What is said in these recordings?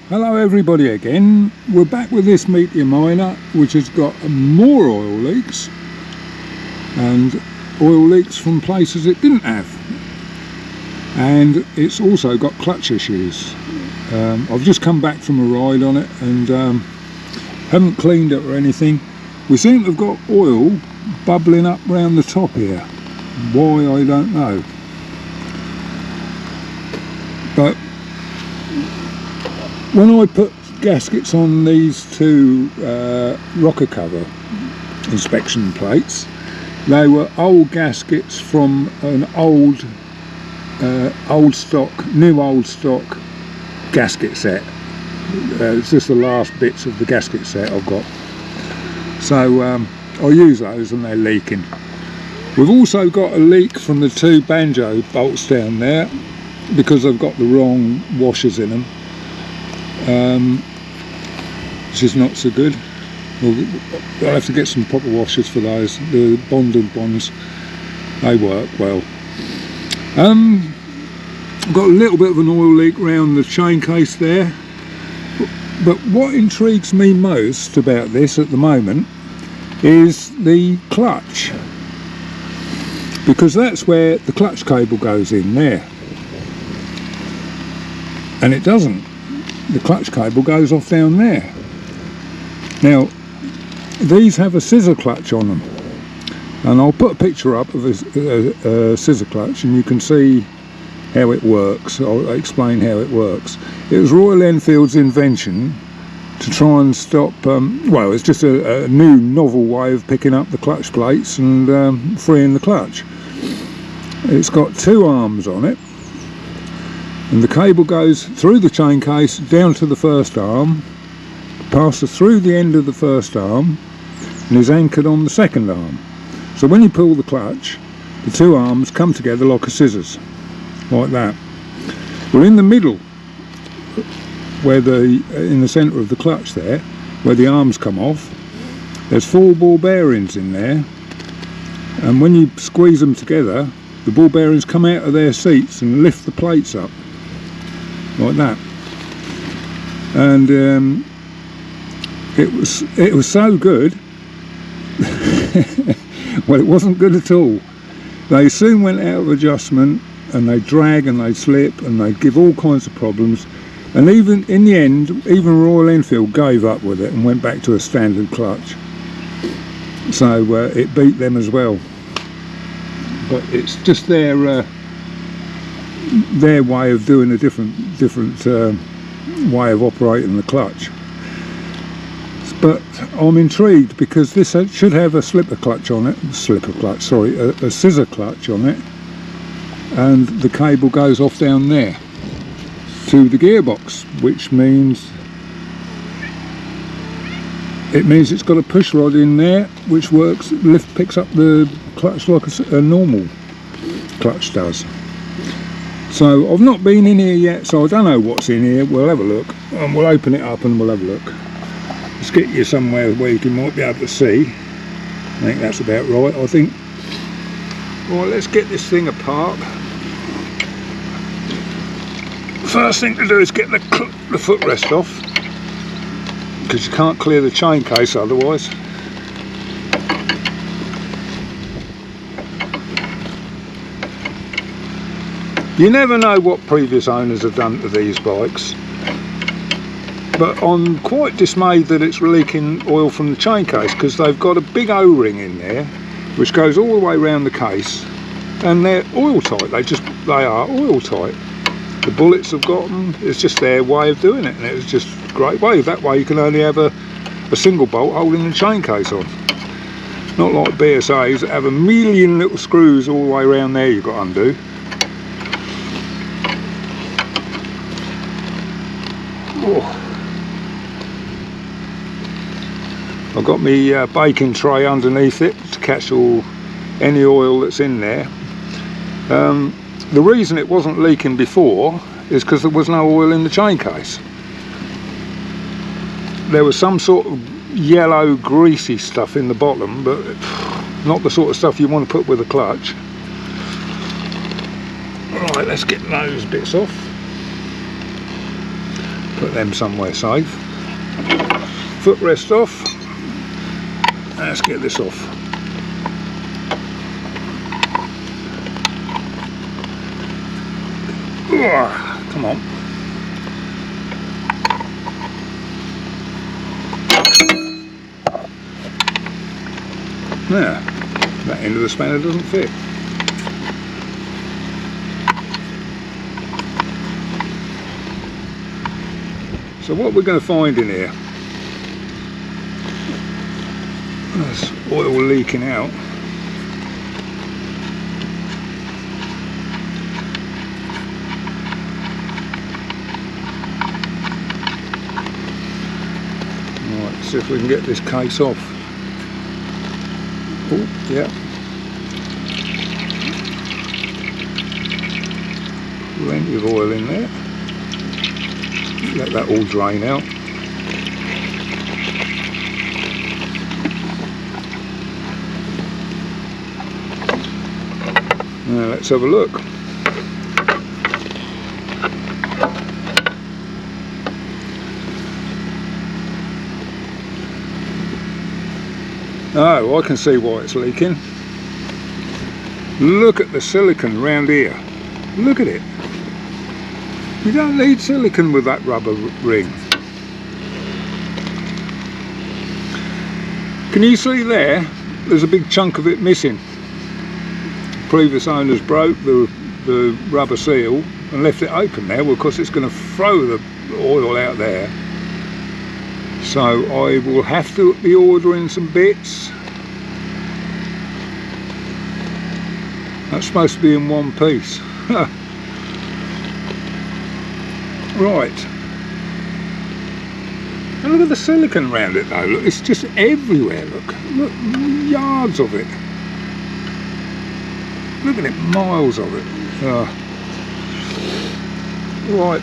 Hello everybody again. We're back with this Meteor miner which has got more oil leaks, and oil leaks from places it didn't have, and it's also got clutch issues. I've just come back from a ride on it and haven't cleaned it or anything. We seem to have got oil bubbling up round the top here. Why, I don't know. But when I put gaskets on these two rocker cover inspection plates, they were old gaskets from an old stock gasket set. It's just the last bits of the gasket set I've got. So I use those and they're leaking. We've also got a leak from the two banjo bolts down there because I've got the wrong washers in them. Which is not so good. I'll have to get some proper washers for those. The bonded ones, they work well. I've got a little bit of an oil leak around the chain case there, but what intrigues me most about this at the moment is the clutch, because that's where the clutch cable goes in there, and it doesn't. The clutch cable goes off down there. Now these have a scissor clutch on them, and I'll put a picture up of a scissor clutch and you can see how it works. I'll explain how it works. It was Royal Enfield's invention to try and stop, well, it's just a new novel way of picking up the clutch plates and freeing the clutch. It's got two arms on it, and the cable goes through the chain case down to the first arm, passes through the end of the first arm and is anchored on the second arm. So when you pull the clutch, the two arms come together like a scissors, like that. Well, in the middle, where in the centre of the clutch there, where the arms come off, there's 4 ball bearings in there, and when you squeeze them together, the ball bearings come out of their seats and lift the plates up like that. And it was so good. Well, it wasn't good at all. They soon went out of adjustment, and they drag and they slip and they give all kinds of problems, and even in the end, even Royal Enfield gave up with it and went back to a standard clutch. So it beat them as well. But it's just their way of doing a different way of operating the clutch. But I'm intrigued because this should have a scissor clutch on it, and the cable goes off down there to the gearbox, which means it's got a push rod in there which works, picks up the clutch like a normal clutch does. So I've not been in here yet, so I don't know what's in here. We'll have a look, and we'll open it up and we'll have a look. Let's get you somewhere where you might be able to see. I think that's about right, I think. Right, let's get this thing apart. First thing to do is get the footrest off, because you can't clear the chain case otherwise. You never know what previous owners have done to these bikes, but I'm quite dismayed that it's leaking oil from the chain case, because they've got a big O-ring in there which goes all the way around the case, and they're oil tight. They are oil tight. The bullets have got them. It's just their way of doing it, and it was just a great way. That way you can only have a single bolt holding the chain case on, not like BSAs that have a million little screws all the way around there you've got to undo. Oh. I've got my baking tray underneath it to catch any oil that's in there. The reason it wasn't leaking before is because there was no oil in the chain case. There was some sort of yellow greasy stuff in the bottom, but not the sort of stuff you want to put with a clutch. Right, let's get those bits off. Put them somewhere safe. Footrest off. Let's get this off. Come on. There, that end of the spanner doesn't fit. So what we're going to find in here, there's oil leaking out. Right, let's see if we can get this case off. Oh, yeah. Plenty of oil in there. Let that all drain out. Now let's have a look. Oh, I can see why it's leaking. Look at the silicone round here. Look at it. You don't need silicone with that rubber ring. Can you see there? There's a big chunk of it missing. Previous owners broke the rubber seal and left it open there. Well, of course it's going to throw the oil out there. So I will have to be ordering some bits. That's supposed to be in one piece. Right. And look at the silicone around it though. Look, it's just everywhere. Look, yards of it. Look at it, miles of it. Right.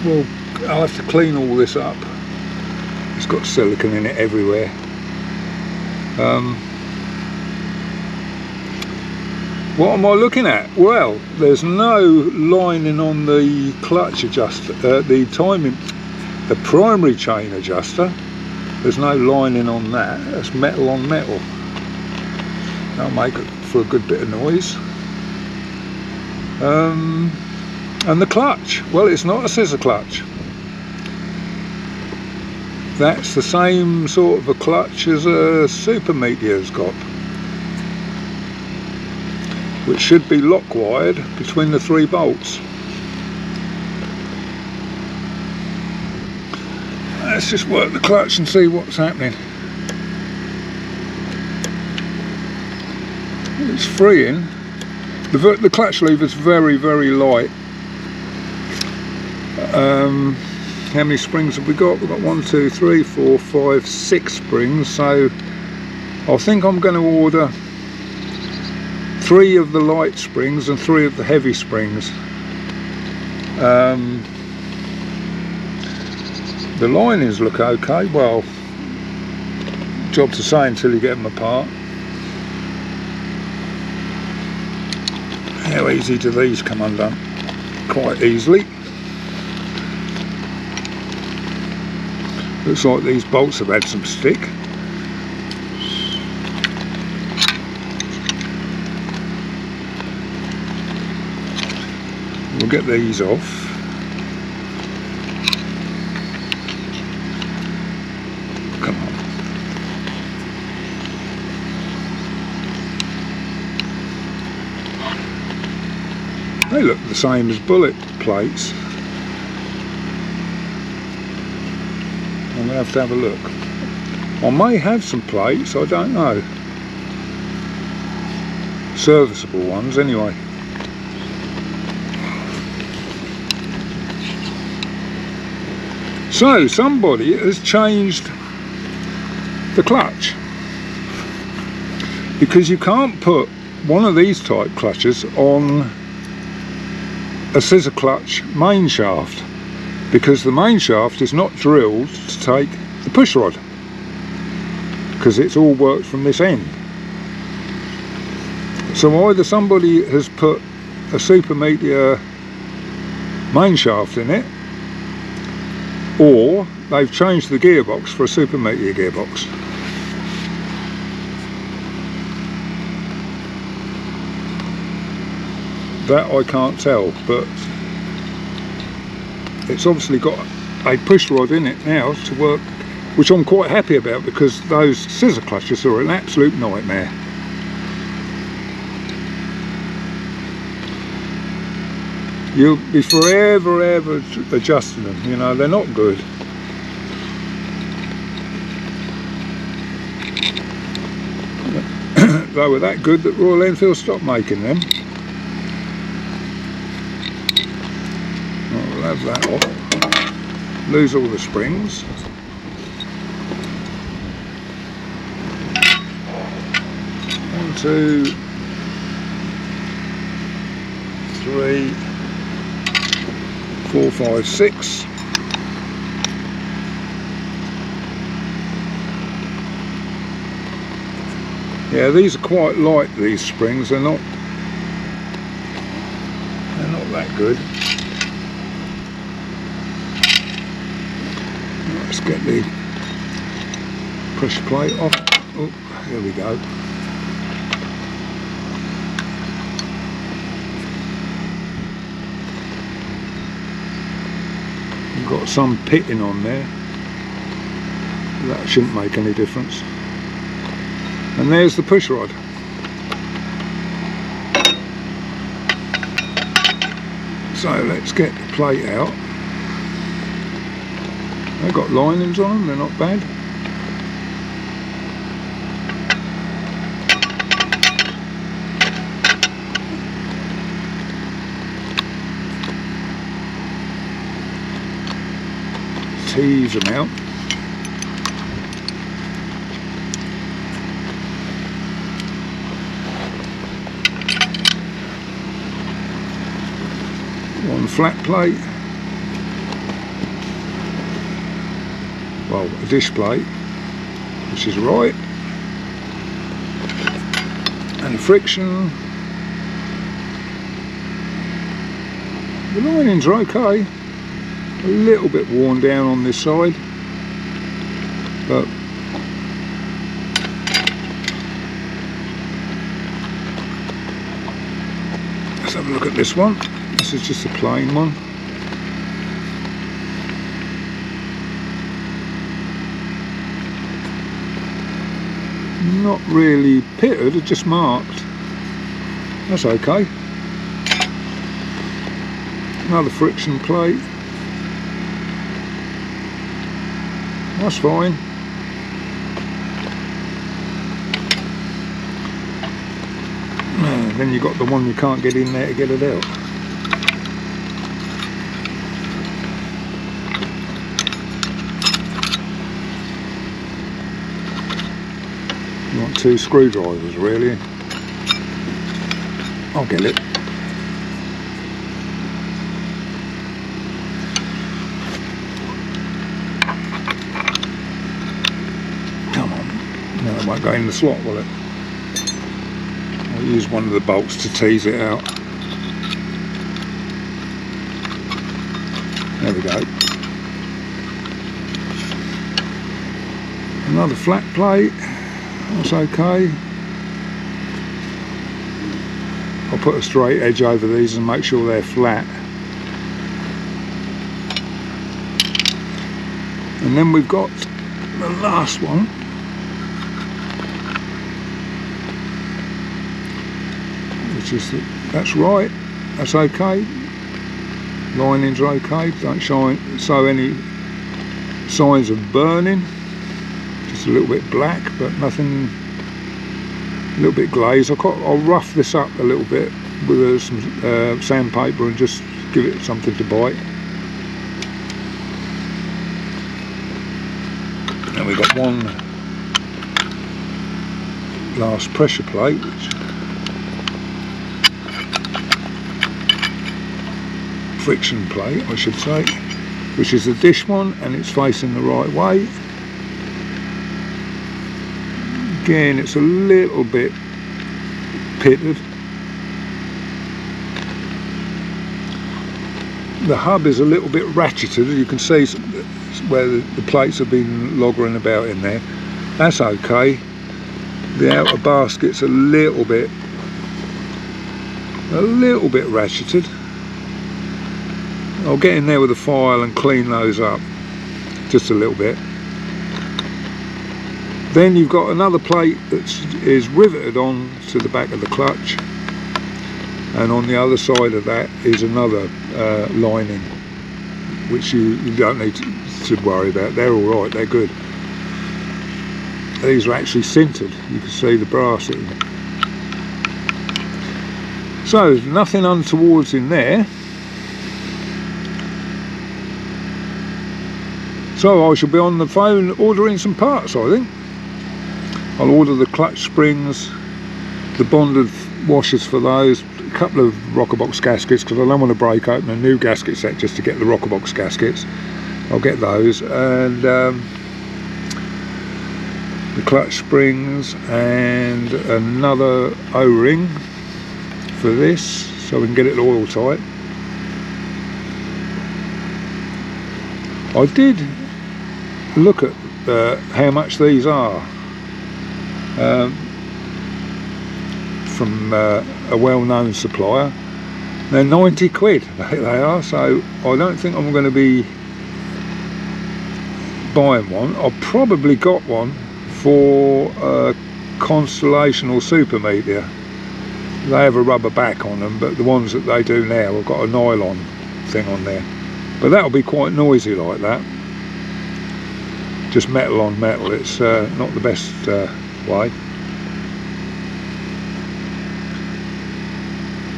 Well, I'll have to clean all this up. It's got silicone in it everywhere. What am I looking at? Well, there's no lining on the clutch adjuster, the primary chain adjuster. There's no lining on that. That's metal on metal. That'll make it for a good bit of noise. And the clutch. Well, it's not a scissor clutch. That's the same sort of a clutch as a Super Meteor's got, which should be lock wired between the 3 bolts. Let's just work the clutch and see what's happening. It's freeing. The clutch lever's very, very light. How many springs have we got? We've got 1, 2, 3, 4, 5, 6 springs. So I think I'm going to order 3 of the light springs and 3 of the heavy springs. The linings look okay. Well, job to say until you get them apart. How easy do these come undone? Quite easily. Looks like these bolts have had some stick. We'll get these off. Come on. They look the same as bullet plates. I'm going to have a look. I may have some plates, I don't know. Serviceable ones anyway. So somebody has changed the clutch, because you can't put one of these type clutches on a scissor clutch main shaft, because the main shaft is not drilled to take the push rod, because it's all worked from this end. So either somebody has put a Super Meteor main shaft in it, or they've changed the gearbox for a Super Meteor gearbox. That I can't tell, but it's obviously got a push rod in it now to work, which I'm quite happy about, because those scissor clutches are an absolute nightmare. You'll be forever adjusting them, you know, they're not good. They were that good that Royal Enfield stopped making them. I'll have that off. Lose all the springs. One, two, three, 4, 5, 6. Yeah, these are quite light, these springs. They're not that good. Let's get the pressure plate off. Oh, there we go. Got some pitting on there. That shouldn't make any difference. And there's the push rod. So let's get the plate out. They've got linings on them, they're not bad. Tease them out. One flat plate, well, a dish plate, which is right, and friction. The linings are okay. A little bit worn down on this side, but let's have a look at this one. This is just a plain one. Not really pitted, just marked. That's okay. Another friction plate. That's fine. Then you've got the one you can't get in there to get it out. You want 2 screwdrivers really. I'll get it. No, it won't go in the slot, will it? I'll use one of the bolts to tease it out. There we go. Another flat plate, that's okay. I'll put a straight edge over these and make sure they're flat. And then we've got the last one. That's right, that's okay. Linings are okay, don't show any signs of burning. Just a little bit black, but nothing, a little bit glazed. I'll rough this up a little bit with some sandpaper and just give it something to bite. And we've got one last pressure plate, friction plate I should say, which is the dish one, and it's facing the right way. Again, it's a little bit pitted. The hub is a little bit ratcheted, as you can see where the plates have been loggering about in there. That's okay. The outer basket's a little bit ratcheted. I'll get in there with a file and clean those up just a little bit. Then you've got another plate that is riveted on to the back of the clutch, and on the other side of that is another lining, which you don't need to worry about. They're all right, they're good. These are actually sintered, you can see the brass in them. So nothing untowards in there. So I shall be on the phone ordering some parts, I think. I'll order the clutch springs, the bonded washers for those, a couple of rocker box gaskets, because I don't want to break open a new gasket set just to get the rocker box gaskets. I'll get those, and the clutch springs, and another O-ring for this, so we can get it oil tight. I did look at how much these are from a well-known supplier. They're 90 quid they are, so I don't think I'm going to be buying one. I've probably got one for Constellation or Super Meteor. They have a rubber back on them, but the ones that they do now have got a nylon thing on there. But that'll be quite noisy like that. Just metal on metal, it's not the best way.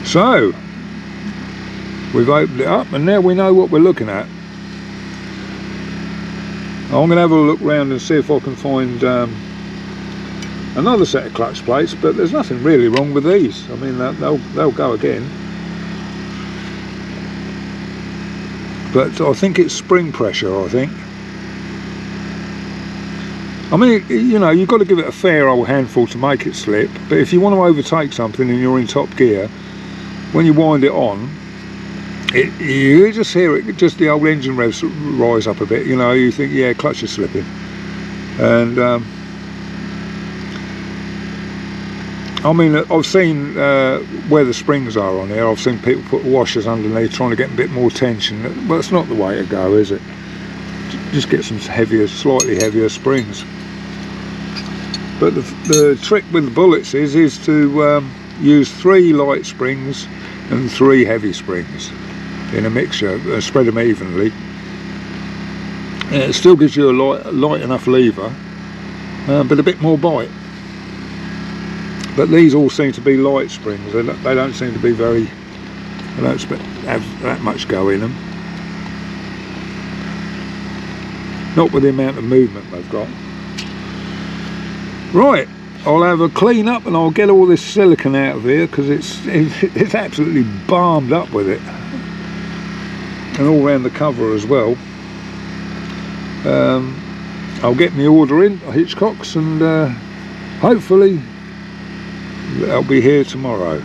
So, we've opened it up and now we know what we're looking at. I'm going to have a look round and see if I can find another set of clutch plates, but there's nothing really wrong with these. I mean, they'll go again. But I think it's spring pressure, I think. I mean, you know, you've got to give it a fair old handful to make it slip, but if you want to overtake something and you're in top gear, when you wind it on, you just hear it, just the old engine revs rise up a bit, you know, you think, yeah, clutch is slipping. And I mean, I've seen where the springs are on here, I've seen people put washers underneath trying to get a bit more tension, but it's not the way to go, is it? Just get some heavier, slightly heavier springs. But the trick with the bullets is to use 3 light springs and 3 heavy springs in a mixture, spread them evenly. And it still gives you a light enough lever, but a bit more bite. But these all seem to be light springs. They don't seem to be very, they don't have that much go in them. Not with the amount of movement they've got. Right, I'll have a clean up and I'll get all this silicone out of here, because it's absolutely balmed up with it, and all around the cover as well. I'll get my order in Hitchcock's, and hopefully they'll be here tomorrow,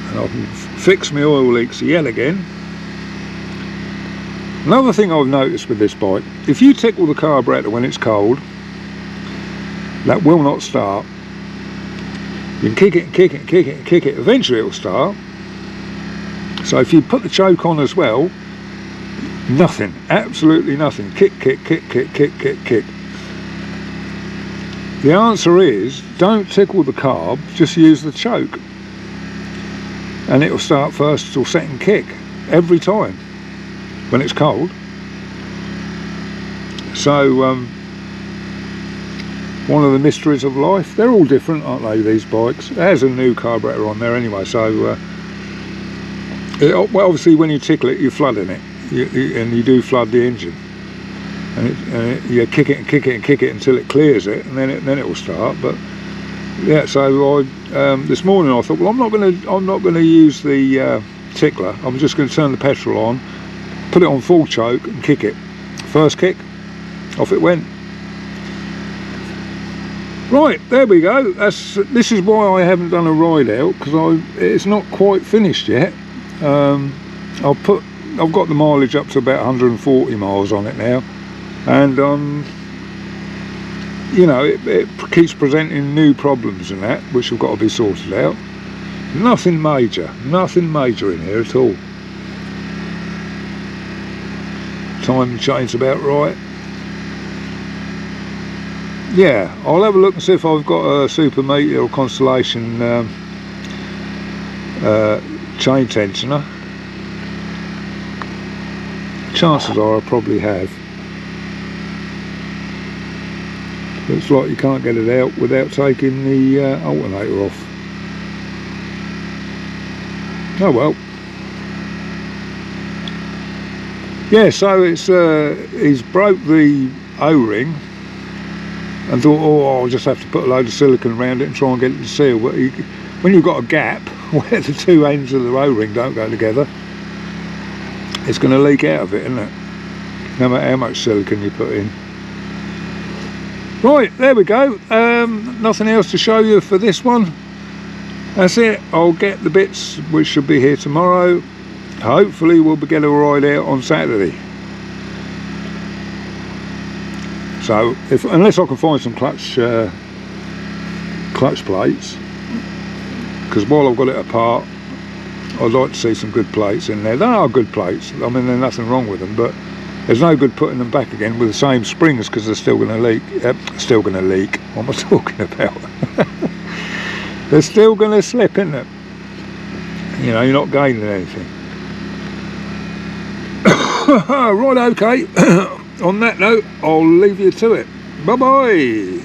and I can fix my oil leaks yet again. Another thing I've noticed with this bike, if you tickle the carburettor when it's cold, that will not start. You can kick it and kick it and kick it and kick it, eventually it'll start. So if you put the choke on as well, nothing, absolutely nothing. Kick, kick, kick, kick, kick, kick, kick. The answer is, don't tickle the carb, just use the choke, and it'll start first or second kick every time when it's cold. So one of the mysteries of life. They're all different, aren't they, these bikes? There's a new carburetor on there anyway, so well, obviously when you tickle it, you're flooding it, and you do flood the engine, and you kick it and kick it and kick it until it clears it, and then it will start. But yeah, so this morning I thought, well, I'm not going to use the tickler. I'm just going to turn the petrol on, put it on full choke, and kick it. First kick, off it went. Right, there we go. This is why I haven't done a ride out, because it's not quite finished yet. I'll put I've got the mileage up to about 140 miles on it now, and you know, it keeps presenting new problems and that, which have got to be sorted out. Nothing major in here at all. Timing chain's about right. Yeah, I'll have a look and see if I've got a Super Meteor or Constellation chain tensioner. Chances are I probably have. Looks like you can't get it out without taking the alternator off. Oh well. Yeah, so it's he's broke the O-ring and thought, oh, I'll just have to put a load of silicone around it and try and get it to seal. But when you've got a gap where the two ends of the O-ring don't go together, it's going to leak out of it, isn't it? No matter how much silicone you put in. Right, there we go. Nothing else to show you for this one. That's it. I'll get the bits which should be here tomorrow. Hopefully we'll get a ride out on Saturday. So unless I can find some clutch plates, because while I've got it apart, I'd like to see some good plates in there. They are good plates. I mean, there's nothing wrong with them, but there's no good putting them back again with the same springs, because they're still going to leak. Still going to leak. What am I talking about? They're still going to slip, isn't it? You know, you're not gaining anything. Right, okay. On that note, I'll leave you to it. Bye bye.